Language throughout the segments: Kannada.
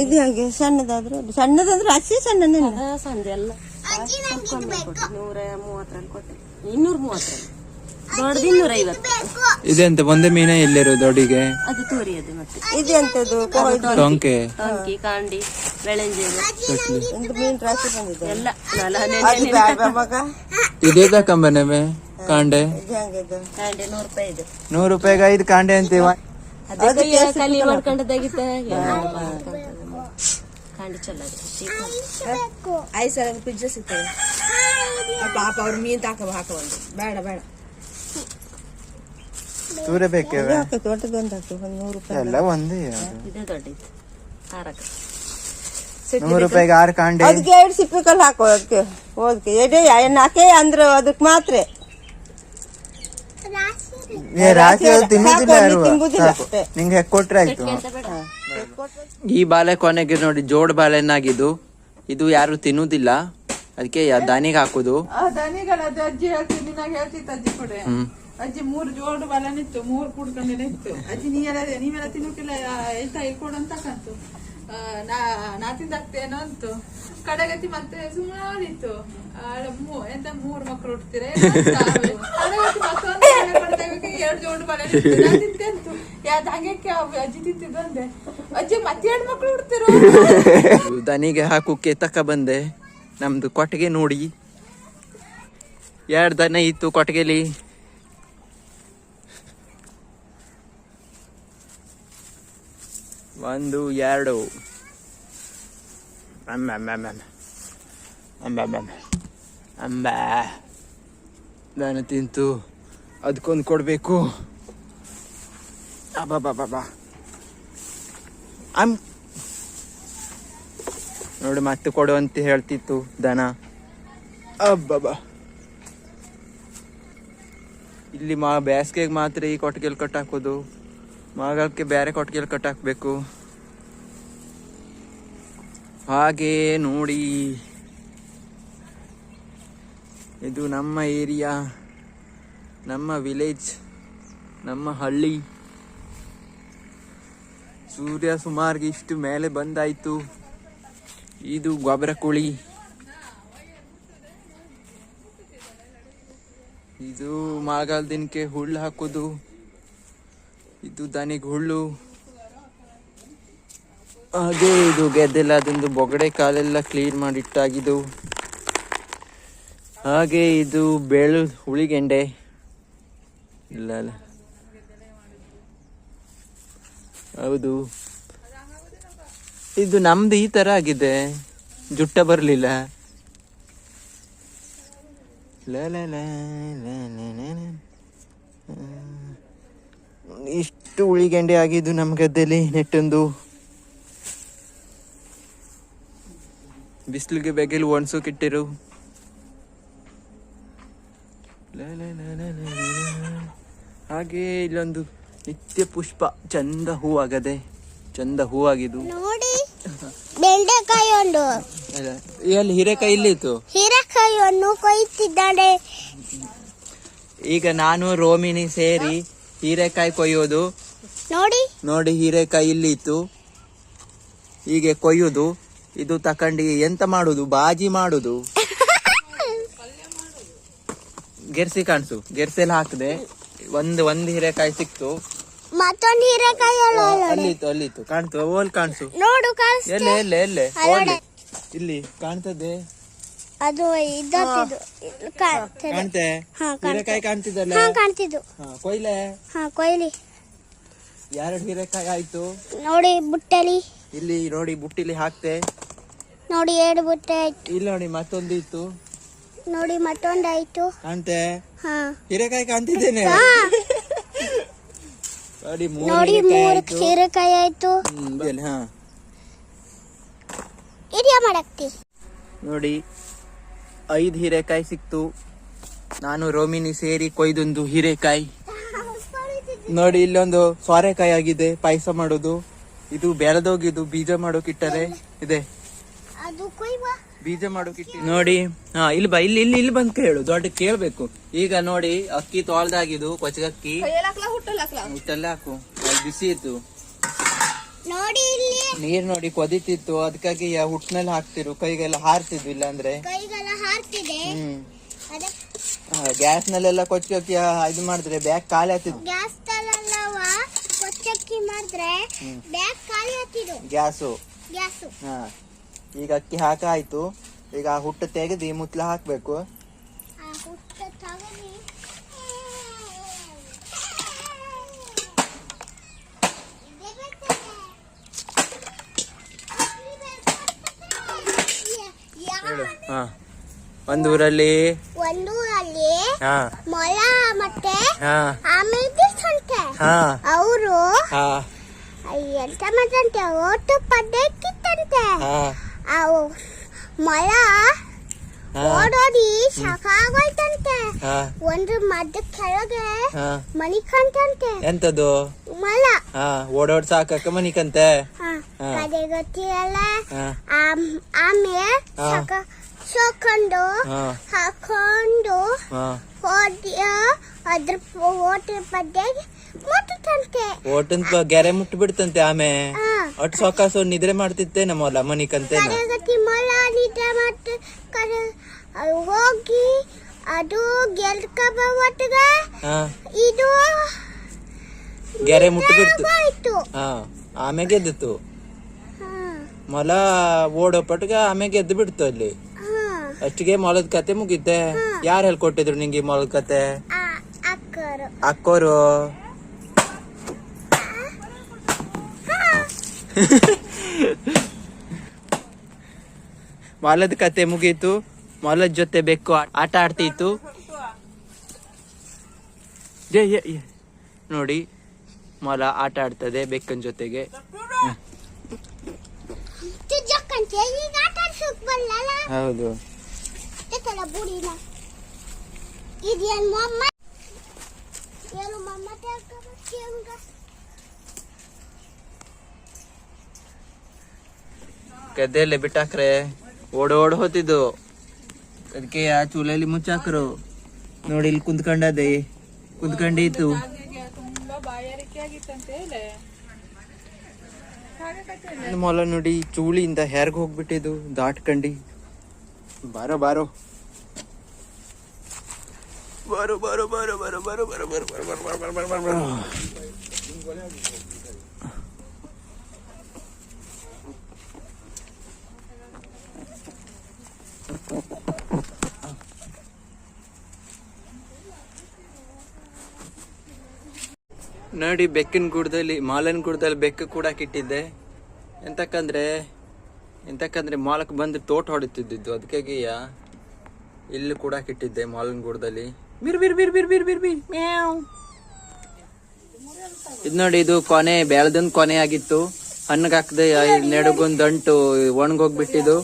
ಇದು ಹಾಗೆ ಸಣ್ಣದಾದ್ರೆ ಅಷ್ಟೇ ಸಣ್ಣನೇ ಸಂಜೆ ಎಲ್ಲ 130 ಕೊಟ್ಟೆ 230 ದೊಡ್ಡದು 250. ಇದೆಂತ ಒಂದೇ ಮೀನ ಎಲ್ಲಿರೋದು ದೊಡ್ಡಿಗೆ? ಅದು ತೋರಿಯದು ಮತ್ತೆ ಇದೆಂತದ್ದು ಟೊಂಕೆ ಕಾಂಡಿ ಬೆಳೆಂಜೇರು ಮೀನ್ ರಾಶಿ ಬಂದಿದೆ ಎಲ್ಲ ಮಗ ಇದೇ ತಕೊಂಬನೆ ಕಾಂಡೆ ಕಾಂಡೆ 100 ರೂಪಾಯಿ ಇದೆ. 100 ರೂಪಾಯಿಗೆ 5 ಕಾಂಡೆ ಅಂತೀವ. ಕಲಿ ಮಾಡ್ಕೊಂಡದಾಗಿತ್ತ ಕಾಂಡೆ ಚಲೋ ಐದು ಸಾವಿರ ಪಿಜ್ಜಾ ಸಿಗ್ತದೆ. ಪಾಪ ಅವ್ರು ಮೀನ್ ಹಾಕಬಂದು ಬೇಡ ಬೇಡ ದೂರ ಬೇಕೇವೆ ದೊಡ್ಡದೊಂದು ಹಾಕಿ 100 ರೂಪಾಯಿ ಎಲ್ಲ ಒಂದೇ. ಇದೆ ದೊಡ್ಡದು 100 ರೂಪಾಯಿಗೆ 6 ಕಾಂಡೆ. ಅದಕ್ಕೆ 2 ಸಿಪ್ಪೆಕಲ್ಲು ಹಾಕೋ ಅದಕ್ಕೆ ಹೋದಕ್ಕೆ ಎಡೆ ನಾಕೆ ಅಂದ್ರೆ ಅದಕ್ಕೆ ಮಾತ್ರ ರಾಶಿ ತಿನ್ನುದಿಲ್ಲ. ನಿಂಗೆ ಹೆಕ್ ಕೊಟ್ರೆ ಆಯ್ತು. ಈ ಬಾಳೆ ಕೊನೆಗೆ ನೋಡಿ ಜೋಡ್ ಬಾಳೆನಾಗಿದ್ದು ಇದು ಯಾರು ತಿನ್ನುದಿಲ್ಲ, ಅದಕ್ಕೆ ದನಿಗೆ ಹಾಕುದು. ಅಜ್ಜಿ ಹೇಳ್ತೀನಿ, ಹೇಳ್ತಿತ್ತು ಅಜ್ಜಿ ಕೂಡ. ಅಜ್ಜಿ 3 ಜೋಡು ಬಾಳೆನಿತ್ತು, 3 ಕುಡ್ಕೊಂಡೇನೆ ಇತ್ತು. ಅಜ್ಜಿ ನೀವೆಲ್ಲ ತಿನ್ನೋಕಿಲ್ಲ ಎಂತ ಇಲ್ಕೊಡು ಅಂತ ಕಂತು ನಾ ತಿಂದಾಗ್ತೇನೋ ಅಂತು. ಕಡೆಗತಿ ಮತ್ತೆ ಸುಮಾರಿತ್ತು. ಎಂತ 3 ಮಕ್ಕಳು ಹುಡ್ತೀರ ಕಡೆಗತಿ ಮತ್ತೊಂದು 2 ಜೋಡು ಬಾಳೆ ತಿಂತೇಂತು. ಯಾವ್ದು ಹಂಗಕ್ಕೆ ಅಜ್ಜಿ ತಿಂತಿದ್ದು ಅಂದೆ. ಅಜ್ಜಿ ಮತ್ತೆ 2 ಮಕ್ಕಳು ಹುಡ್ತಿರೋ. ದನಿಗೆ ಹಾಕೋಕೆ ತಕ್ಕ ಬಂದೆ. ನಮ್ದು ಕೊಟ್ಟಿಗೆ ನೋಡಿ 2 ದನ ಇತ್ತು ಕೊಟ್ಟಿಗೆಲಿ. ಒಂದು 2 ಅಂಬ ದನ ತಿಂತು. ಅದಕ್ಕೊಂದು ಕೊಡ್ಬೇಕು. ಅಬ್ಬಾ ನೋಡಿ ಮತ್ತೆ ಕೊಡು ಅಂತ ಹೇಳ್ತಿತ್ತು ದನ. ಅಬ್ಬಬ್ಬಾ ಇಲ್ಲಿ ಬೇಸಿಗೆಗೆ ಮಾತ್ರ ಈ ಕೊಟ್ಟಿಗೆಲ್ ಕಟ್ಟಾಕೋದು, ಮಗಕ್ಕೆ ಬೇರೆ ಕೊಟ್ಟಿಗೆಲ್ ಕಟ್ಟಾಕ್ಬೇಕು. ಹಾಗೆ ನೋಡಿ ಇದು ನಮ್ಮ ಏರಿಯಾ, ನಮ್ಮ ವಿಲೇಜ್, ನಮ್ಮ ಹಳ್ಳಿ. ಸೂರ್ಯ ಸುಮಾರಿಗೆ ಇಷ್ಟು ಮೇಲೆ ಬಂದಾಯ್ತು. ಇದು ಗೊಬ್ಬರ ಕುಳಿ. ಇದು ಮಳೆಗಾಲ ದಿನಕ್ಕೆ ಹುಲ್ಲು ಹಾಕೋದು. ಇದು ದನಿಗೆ ಹುಲ್ಲು. ಹಾಗೆ ಇದು ಗೆದ್ದೆಲ್ಲ ಅದೊಂದು ಬೊಗಡೆ ಕಾಲೆಲ್ಲ ಕ್ಲೀನ್ ಮಾಡಿಟ್ಟಾಗಿದ್ದು. ಹಾಗೆ ಇದು ಬೇಳು ಹುಳಿಗೆಂಡೆ. ಇಲ್ಲ ಹೌದು, ಇದು ನಮ್ದು ಈ ತರ ಆಗಿದೆ, ಜುಟ್ಟ ಬರ್ಲಿಲ್ಲ. ಇಷ್ಟು ಉಳಿಗೆಂಡೆ ಆಗಿದ್ದು ನಮ್ಮ ಗದ್ದೆಲಿ ನೆಟ್ಟೊಂದು. ಬಿಸಿಲಿಗೆ ಬೆಗೆಲು ಒಣಸೋಕಿಟ್ಟಿರು. ಹಾಗೆ ಇಲ್ಲೊಂದು ನಿತ್ಯ ಪುಷ್ಪ ಚಂದ ಹೂವಾಗದೆ, ಚಂದ ಹೂವಾಗಿದ್ದು. ಬೆಂಡೆಕಾಯಿ ಒಂದು ಎಲ್ಲಿ ಹೀರೆಕಾಯಿ ಇಲ್ಲಿತ್ತು, ಹೀರೆಕಾಯಿಯನ್ನು ಕೊಯ್ತಿದ್ದಾಳೆ. ಈಗ ನಾನು ರೋಮಿನಿ ಸೇರಿ ಹೀರೆಕಾಯಿ ಕೊಯ್ಯೋದು. ನೋಡಿ ಹೀರೆಕಾಯಿ ಇಲ್ಲಿ ಇತ್ತು, ಹೀಗೆ ಕೊಯ್ಯುದು. ಇದು ತಕೊಂಡಿ ಎಂತ ಮಾಡುದು, ಬಾಜಿ ಮಾಡುದು. ಗೆರ್ಸಿ ಕಾಣಿಸು, ಗೆರ್ಸೆಲ್ಲ ಹಾಕದೆ ಒಂದು ಹೀರೆಕಾಯಿ ಸಿಕ್ತು. ಮತ್ತೊಂದು ಹೀರೆಕಾಯಿ ಅಲ್ಲಿತ್ತು ಕಾಣ್ತು, ಓಲ್ ಕಾಣಿಸು. ನೋಡು ಎಲ್ಲೆ ಇಲ್ಲಿ ಕಾಣ್ತದೆ. ಅದು ಕಾಣ್ತೆ ಹೀರೆಕಾಯಿ ಕಾಣ್ತಿದ್ದಲ್ಲ, ಕಾಣ್ತಿದ್ದು. ಕೊಯ್ಲೆ ಕೊಯ್ಲಿ. 2 ಹೀರೆಕಾಯಿ ಆಯ್ತು ನೋಡಿ ಬುಟ್ಟಲಿ. ಇಲ್ಲಿ ನೋಡಿ ಬುಟ್ಟಿಲಿ ಹಾಕ್ತೆ. ನೋಡಿ 2 ಬುಟ್ಟೆ ಆಯ್ತು. ಇಲ್ಲಿ ನೋಡಿ ಮತ್ತೊಂದು ಇತ್ತು. ನೋಡಿ ಮತ್ತೊಂದು ಆಯ್ತು. ಕಾಣ್ತೆ ಹೀರೆಕಾಯಿ ಕಾಣ್ತಿದ್ದೇನೆ. ನೋಡಿ 3 ಹೀರೆಕಾಯಿ ಆಯ್ತು. ಇಡಿಯಾ ಮಾಡಕ್ತಿ. ನೋಡಿ 5 ಹೀರೆಕಾಯಿ ಸಿಕ್ತು. ನಾನು ರೋಮಿನಿ ಸೇರಿ ಕೊಯ್ದೊಂದು ಹೀರೆಕಾಯಿ. ನೋಡಿ ಇಲ್ಲೊಂದು ಸೋರೆಕಾಯಿ ಆಗಿದೆ, ಪಾಯಸ ಮಾಡೋದು. ಇದು ಬೆಳೆದೋಗಿದ್ದು ಬೀಜ ಮಾಡೋಕಿಟ್ಟರೆ ಇದೆ, ಬೀಜ ಮಾಡೋಕಿಟ್ಟಿ. ನೋಡಿ ಇಲ್ಲಿ ಬಾ, ಇಲ್ಲಿ ಬಂದ್ ಕೇಳು, ದೊಡ್ಡ ಕೇಳ್ಬೇಕು. ಈಗ ನೋಡಿ ಅಕ್ಕಿ ತೊಳ್ದಾಗಿದ್ದು, ಕೊಚ್ಚಗಕ್ಕಿ ಹುಟ್ಟಲ್ಲ ಹಾಕು, ಬಿಸಿ ಇತ್ತು. ನೋಡಿ ಇಲ್ಲಿ ನೀರ್ ನೋಡಿ ಕೊದಿತಿತ್ತು, ಅದಕ್ಕಾಗಿ ಹುಟ್ನಲ್ಲಿ ಹಾಕ್ತಿರು, ಕೈಗೆಲ್ಲ ಹಾರ್ತಿದ್ವು, ಇಲ್ಲಾಂದ್ರೆ ಕೈಗೆಲ್ಲ ಹಾರ್ತಿದೆ. ಗ್ಯಾಸ್ ನಲ್ಲೆಲ್ಲ ಕೊಚ್ಚಿ ಇದು ಮಾಡಿದ್ರೆ ಬ್ಯಾಗ್ ಖಾಲಿ ಆಗ್ತಿದ್ವು. ಗ್ಯಾಸ್ ತಲಲ್ಲವ ಕೊಚ್ಚಕ್ಕಿ ಮಾಡಿದ್ರೆ ಬ್ಯಾಗ್ ಖಾಲಿ ಆಗ್ತಿದ್ದು ಗ್ಯಾಸು. ಗ್ಯಾಸು. ಈಗ ಅಕ್ಕಿ ಹಾಕಾಯ್ತು, ಈಗ ಆ ಹುಟ್ಟು ತೆಗೆದು ಈ ಮುತ್ಲ ಹಾಕ್ಬೇಕು. ಆ ಹುಟ್ಟ ತಗದಿ ಒಂದೂರಲ್ಲಿ ಮೊಲ ಮತ್ತೆ ಆಮೇಲೆ ಸಂತೆ ಅವರು ಎಂತ ಮಾಡಂತೆ ಓಟು ಪದ್ದಕ್ಕಿತ್ತಂತೆ. ಮೊಲ ಓಡೋಡಿ ಸಾಕಾಗೋಯ್ತಂತೆ. ಒಂದು ಮದ್ದ ಕೆಳಗೆ ಮನಿಕಂತಂತೆ. ಎಂತದು ಮೊಲ ಓಡೋಡ್ ಸಾಕಕ್ಕ ಮನಿಕಂತೆ. ಅದೇ ಗೊತ್ತಿರಲ್ಲ. ಆಮೇಲೆ ಸೋಕೊಂಡು ಹಾಕೊಂಡು ಹೋದ ಅದ್ರ ಓಟ ಪದ್ದೆಗೆ ಮುಟ್ಟಂತೆ. ಓಟನ್ ಗೆರೆ ಮುಟ್ಟು ಬಿಡ್ತಂತೆ. ಆಮೆ ಒಟ್ಟು ಸೊಕಾಸು ನಿದ್ರೆ ಮಾಡ್ತಿತ್ತೆ ನಮ್ಮಲ್ಲ ಮನಿಕಂತೆ. ಮೊಲ ನಿದ್ರೆ ಮಾಡ್ತ ಹೋಗಿ ಅದು ಗೆಲ್ಕಬ ಒಟ್ಟಿಗೆ ಇದು ಗೆರೆ ಮುಟ್ಟು ಬಿಡ್ತು. ಆಮೆ ಗೆದ್ದಿತ್ತು. ಮೊಲ ಓಡೋ ಪಟ್ಗೆ ಆಮೆ ಗೆದ್ದು ಬಿಡ್ತು ಅಲ್ಲಿ. ಅಷ್ಟಿಗೆ ಮೊಲದ ಕತೆ ಮುಗಿತೆ. ಯಾರು ಹೇಳ್ಕೊಟ್ಟಿದ್ರು ನಿಂಗೆ ಮೊಲದ ಕತೆ? ಅಕ್ಕೋರು. ಮೊಲದ ಕತೆ ಮುಗೀತು. ಮೊಲದ ಜೊತೆ ಬೆಕ್ಕು ಆಟ ಆಡ್ತಿತ್ತು. ನೋಡಿ ಮೊಲ ಆಟ ಆಡ್ತದೆ ಬೆಕ್ಕನ ಜೊತೆಗೆ. ಹೌದು. ಗದ್ದೆಯಲ್ಲೇ ಬಿಟ್ಟಾಕ್ರೆ ಓಡ್ ಹೋತಿದ್ದು. ಅದಕ್ಕೆ ಆ ಚೂಲಲ್ಲಿ ಮುಚ್ಚಾಕ್ರು. ನೋಡಿ ಇಲ್ಲಿ ಕುಂತ್ಕೊಂಡಿತ್ತು. ತುಂಬಾ ಬಾಯಾರಿಕೆ ಆಗಿತ್ತಂತೆ. ಮೊಲ ನೋಡಿ ಚೂಳಿಯಿಂದ ಹೆರ್ಗ್ ಹೋಗ್ಬಿಟ್ಟಿದ್ದು ದಾಟ್ಕಂಡಿ. ಬಾರೋ ಬಾರೋ ಬಾರೋ ಬಾರೋ ಬಾರೋ ಬಾರೋ ಬಾರೋ ಬಾರೋ ಬಾರೋ ಬಾರೋ ಬಾರೋ ಬಾರೋ ಬಾರೋ. ನೋಡಿ ಬೆಕ್ಕಿನ ಗುಡ್ದಲ್ಲಿ ಮಾಲನ್ ಗುಡ್ದಲ್ಲಿ ಬೆಕ್ಕು ಕೂಡ ಕಿಟ್ಟಿದ್ದೆ. ಎಂತಕ್ಕಂದ್ರೆ ಮಾಲಕ್ ಬಂದು ತೋಟ ಹೊಡಿತಿದ್ದು. ಅದಕ್ಕಾಗಿ ಇಲ್ಲಿ ಕೂಡ ಕಿಟ್ಟಿದ್ದೆ ಮಾಲನ್ ಗುಡ್ದಲ್ಲಿ. ಇದ್ ನೋಡಿ, ಇದು ಕೊನೆ ಬೆಳೆದೊಂದು ಕೊನೆ ಆಗಿತ್ತು. ಹಣ್ಣಗ್ ಹಾಕದೆ ನೆಡಗೊಂದ್ ಅಂಟು ಒಣಗೋಗ್ಬಿಟ್ಟಿದ್ದು.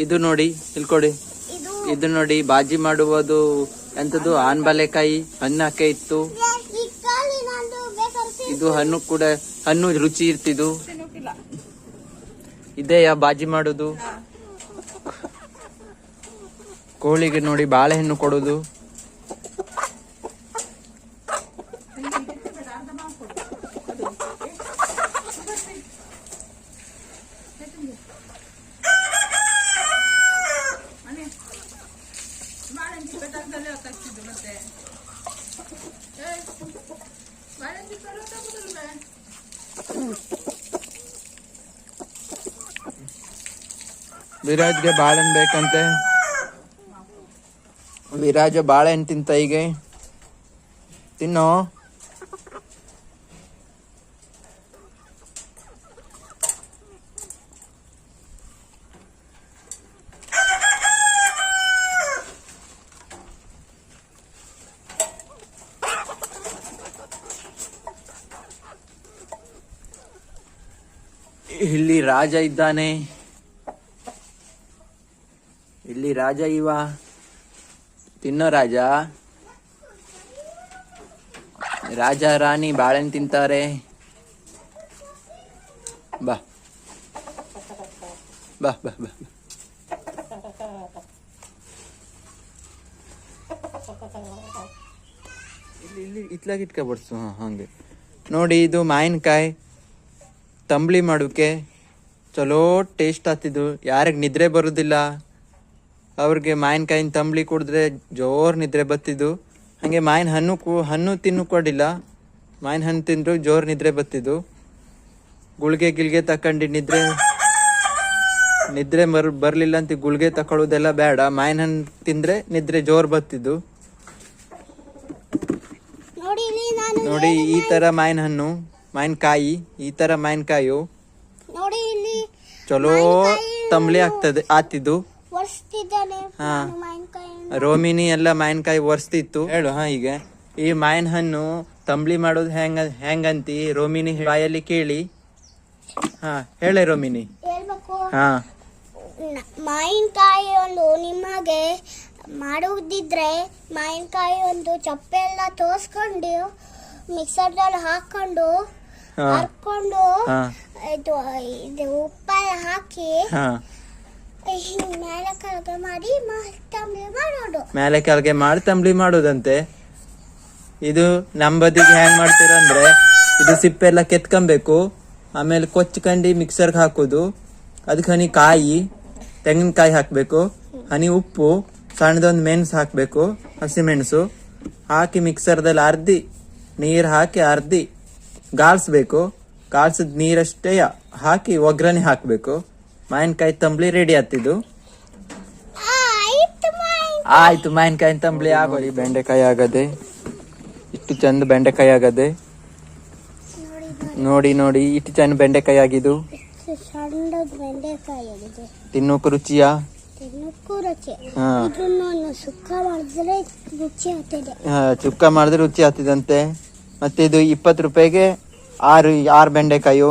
ಇದು ನೋಡಿ ಇಲ್ಕೊಡಿ. ಇದು ನೋಡಿ ಬಾಜಿ ಮಾಡುವುದು ಎಂತದ್ದು ಆನ್ಬಾಲೆಕಾಯಿ ಹಣ್ಣು ಹಾಕಿ ಇತ್ತು. ಇದು ಹಣ್ಣು ರುಚಿ ಇರ್ತಿದ್ದು. ಇದೇ ಬಾಜಿ ಮಾಡುದು. ಕೋಳಿಗೆ ನೋಡಿ ಬಾಳೆಹಣ್ಣು ಕೊಡುದು. ವಿರಾಜ್ಗೆ ಬಾಳೆಹಣ್ಣು ಬೇಕಂತೆ. ವಿರಾಜ ಬಾಳೆಹಣ್ಣು ತಿಂತ ಈಗ. ತಿನ್ನೋ. ಇಲ್ಲಿ ರಾಜ ಇದ್ದಾನೆ. ಇಲ್ಲಿ ರಾಜ ಇವ. ತಿನ್ನೋ ರಾಜ. ರಾಜ ರಾಣಿ ಬಾಳೆಹಣ್ಣು ತಿಂತಾರೆ. ಬಾ ಬಾ ಬಾ ಬಾ. ಇಲ್ಲಿ ಇತ್ಲಾಗ ಇಟ್ಕೊಬಡ್ಸು. ಹಂಗೆ ನೋಡಿ ಇದು ಮಾವಿನಕಾಯಿ ತಂಬ್ಳಿ ಮಾಡೋಕೆ ಚಲೋ ಟೇಸ್ಟ್ ಆಗ್ತಿದ್ದು. ಯಾರಿಗೆ ನಿದ್ರೆ ಬರೋದಿಲ್ಲ ಅವ್ರಿಗೆ ಮಾವಿನಕಾಯಿನ ತಂಬ್ಳಿ ಕುಡಿದ್ರೆ ಜೋರು ನಿದ್ರೆ ಬತ್ತಿದ್ದು. ಹಾಗೆ ಮಾವಿನ ಹಣ್ಣು ತಿನ್ನು ಕೊಡಿಲ್ಲ, ಮಾವಿನ ಹಣ್ಣು ತಿಂದ್ರು ಜೋರು ನಿದ್ರೆ ಬತ್ತಿದ್ದು. ಗುಳಿಗೆ ತಕೊಂಡು ನಿದ್ರೆ ಬರಲಿಲ್ಲ ಅಂತ ಗುಳಿಗೆ ತಕೊಳ್ಳೋದೆಲ್ಲ ಬೇಡ, ಮಾವಿನ ಹಣ್ಣು ತಿಂದ್ರೆ ನಿದ್ರೆ ಜೋರು ಬತ್ತಿದ್ದು. ನೋಡಿ ಇಲ್ಲಿ ನಾನು ನೋಡಿ ಈ ತರ ಮಾವಿನಕಾಯಿ ಈ ತರ ಮಾವಿನಕಾಯಿ ನೋಡಿ ಇಲ್ಲಿ ಚಲೋ ತಂಬ್ಳಿ ಆಗ್ತಿದ್ದು. ವರ್ಷಿದ್ದಾನೆ ಹಾ. ಮಾವಿನಕಾಯಿ ರೋಮಿನಿ ಎಲ್ಲ ಮಾವಿನಕಾಯಿ ಒರೆಸ್ತಿತ್ತು. ಹೇಳು ಈಗ ಈ ಮಾವಿನ ಹಣ್ಣು ತಂಬ್ಳಿ ಮಾಡೋದು ಹೆಂಗಂತಿ ರೋಮಿನಿ ಬಾಯಲ್ಲಿ ಕೇಳಿ. ಹಾ ಹೇಳೆ ರೋಮಿನಿ. ಹೇಳ್ಬೇಕು. ಹಾ ಮಾವಿನಕಾಯಿ ಒಂದು ನಿಮಗೆ ಮಾಡುವುದಿದ್ರೆ ಮಾವಿನಕಾಯಿ ಒಂದು ಚಪ್ಪೆ ಎಲ್ಲ ತೋರಿಸ್ಕೊಂಡು ಮಿಕ್ಸರ್ದಲ್ಲಿ ಹಾಕೊಂಡು ಹಾ ಹರ್ಕೊಂಡು ಹಾ ಇದು ಉಪ್ಪೆಲ್ಲ ಹಾಕಿ ಹಾ ಮೇಲೆ ಕೆಳಗೆ ಮಾಡಿ ತಂಬ್ಳಿ ಮಾಡೋದು. ಮೇಲೆ ಕೆಳಗೆ ಮಾಡಿ ತಂಬ್ಳಿ ಮಾಡೋದಂತೆ. ಇದು ನಮ್ಮ ಬದಿಗೆ ಹೆಂಗ್ ಮಾಡ್ತೀರ ಅಂದ್ರೆ ಇದು ಸಿಪ್ಪೆ ಎಲ್ಲ ಕೆತ್ಕೊಬೇಕು, ಆಮೇಲೆ ಕೊಚ್ಕೊಂಡು ಮಿಕ್ಸರ್ಗೆ ಹಾಕೋದು. ಅದಕ್ಕೆ ಹನಿ ಕಾಯಿ ತೆಂಗಿನಕಾಯಿ ಹಾಕ್ಬೇಕು, ಹನಿ ಉಪ್ಪು, ಸಣ್ಣದೊಂದು ಮೆಣಸು ಹಾಕ್ಬೇಕು, ಹಸಿಮೆಣಸು ಹಾಕಿ ಮಿಕ್ಸರ್ದಲ್ಲಿ ಅರ್ಧಿ ನೀರು ಹಾಕಿ ಅರ್ಧಿ ಗಾಳಿಸ್ಬೇಕು. ಗಾಳ್ಸಿದ ನೀರಷ್ಟೇ ಹಾಕಿ ಒಗ್ಗರಣೆ ಹಾಕ್ಬೇಕು. ಮಾವಿನಕಾಯಿ ತಂಬ್ಳಿ ರೆಡಿ ಆಗ್ತಿದ್ದು. ಆಯ್ತು ಮಾವಿನಕಾಯಿ ತಂಬ್ಳಿ ಆಗೋರಿ. ಬೆಂಡೆಕಾಯಿ ಆಗದೆ ಇಷ್ಟು ಚಂದ ಬೆಂಡೆಕಾಯಿ ಆಗದೆ. ನೋಡಿ ಇಷ್ಟು ಚಂದ ಬೆಂಡೆಕಾಯಿ ಆಗಿದ್ದು. ಸಣ್ಣದ ಬೆಂಡೆಕಾಯಿ ಆಗಿದೆ, ತಿನ್ನೋಕು ರುಚಿಯಾ? ತಿನ್ನಕ್ಕೂ ರುಚಿ. ಹಾ ಇದನ್ನು ಸುಕ್ಕ ಮಾಡಿದ್ರೆ ರುಚಿ ಆಗ್ತದೆ. ಚುಕ್ಕ ಮಾಡಿದ್ರೆ ರುಚಿ ಆಗ್ತಿದಂತೆ. ಮತ್ತೆ ಇದು 20 ರೂಪಾಯಿಗೆ 6 ಬೆಂಡೆಕಾಯಿ.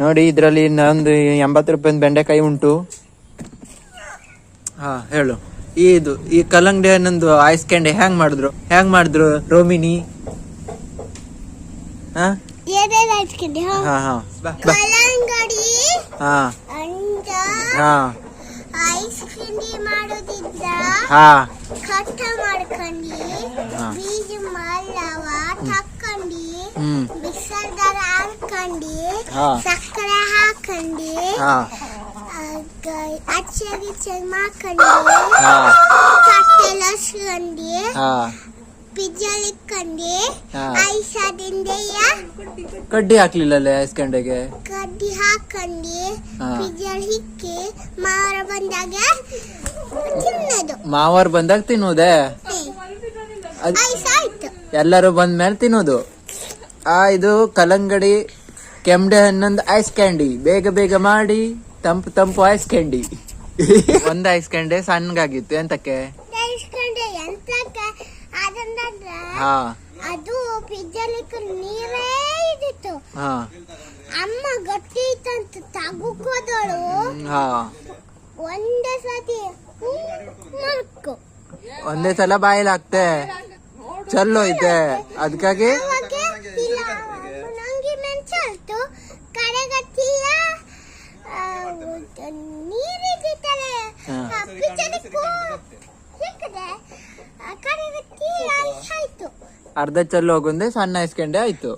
ನೋಡಿ ಇದ್ರಲ್ಲಿ ಒಂದು 80 ರೂಪಾಯಿ ಬೆಂಡೆಕಾಯಿ ಉಂಟು. ಹಾ ಹೇಳು. ಈ ಕಲ್ಲಂಗಡಿ ಹಣ್ಣೊಂದು ಐಸ್ ಕ್ಯಾಂಡಿ ಹೆಂಗ್ ಮಾಡಿದ್ರು ರೋಮಿನಿ? ಹಾ ಏನೇನು ಹಾಕ್ತೀನಿ? ಹಾ ಹಾ ಕಲ್ಲಂಗಡಿ ಹಾ ಅಂಡ ಹಾ ಐಸ್ ಕ್ರೀಮ್ ಮಾಡೋದಿದ್ರ ಹಾ ಕಟ್ ಮಾಡ್ಕೊಂಡು ಹಾ. ಬೀಜ ಮಲ್ಲವ ತಕ್ಕೊಂಡು ಮಿಕ್ಸರ್ದಾಗ ಹಾಕೊಂಡು ಹಾ. ಸಕ್ಕರೆ ಹಾಕೊಂಡು ಹಾ ಅಚ್ಚಿ ಮಾಡ್ಕೊಂಡು ಹಾ ಕಟ್ಟೆ ಲಸ್ಕೊಂಡು ಹಾ ಪಿಜ್ಜಾ ಇಕ್ಕೊಂಡು ಹಾ. ಐಸ್ ಅದಿಂದೆಯ ಕಡ್ಡಿ ಹಾಕ್ಲಿಲ್ಲ ಐಸ್ ಕ್ಯಾಂಡಿಗೆ. ಕಡ್ಡಿ ಹಾಕೊಂಡು ಹಾ. ಪಿಜ್ಜಾ ಹಿಕ್ಕಿ ಮಾರ ಬಂದಾಗ ತಿನ್ನೋದು. ಮಾವಾರ್ ಬಂದಾಗ ತಿನ್ನೋದೆ? ಐಸ್ ಆಯ್ತು. ಎಲ್ಲರೂ ಬಂದ್ಮೇಲೆ ತಿನ್ನೋದು. ಇದು ಕಲ್ಲಂಗಡಿ ಕೆಂಡೆ ಹನ್ನೊಂದು ಐಸ್ ಕ್ಯಾಂಡಿ ಬೇಗ ಮಾಡಿ ತಂಪು ಐಸ್ ಕ್ಯಾಂಡಿ. ಒಂದ್ ಐಸ್ ಕ್ಯಾಂಡಿ ಸಣ್ಣಗಾಗಿತ್ತು. ಎಂತಕ್ಕೆ? ಇಸ್ಕೊಂಡೆ ಎಂತಕ್ಕೆ ಅದಂದ್ರೆ ಹಾ ಅದು ಪಿಜ್ಜಾಲಿಕ್ಕೆ ನೀರೇ ಇದ್ದಿತ್ತು. ಹಾ ಅಮ್ಮ ಗಟ್ಟಿ ಇತ್ತಂತ ತಗೋದಳು ಹಾ ಒಂದೇ ಸತಿ ಮಲ್ಕು ಒಂದೇ ಸಲ ಬಾಯಲ್ಲಿ ಹಾಕ್ತೆ ಚಲೋ ಐತೆ. ಅದಕ್ಕಾಗಿ ಅವಾಗ ಇಲ್ಲ ನಂಗೆ ಮೆಣಸಾಯ್ತು ಕಡೆಗಟ್ಟಿಯ ನೀರಿದ್ದಿತ್ತಲ್ಲ ಹಾ. ಪಿಜ್ಜಾಲಿಕ್ಕೂ ಸಿಕ್ಕದೆ ಕಡೆಗಟ್ಟಿ ಆಯ್ತು. ಅರ್ಧ ಚಲ್ಲೋ ಹೋಗುಂದೆ ಸಣ್ಣ ಐಸ್ ಕ್ಯಾಂಡಿ ಆಯ್ತು.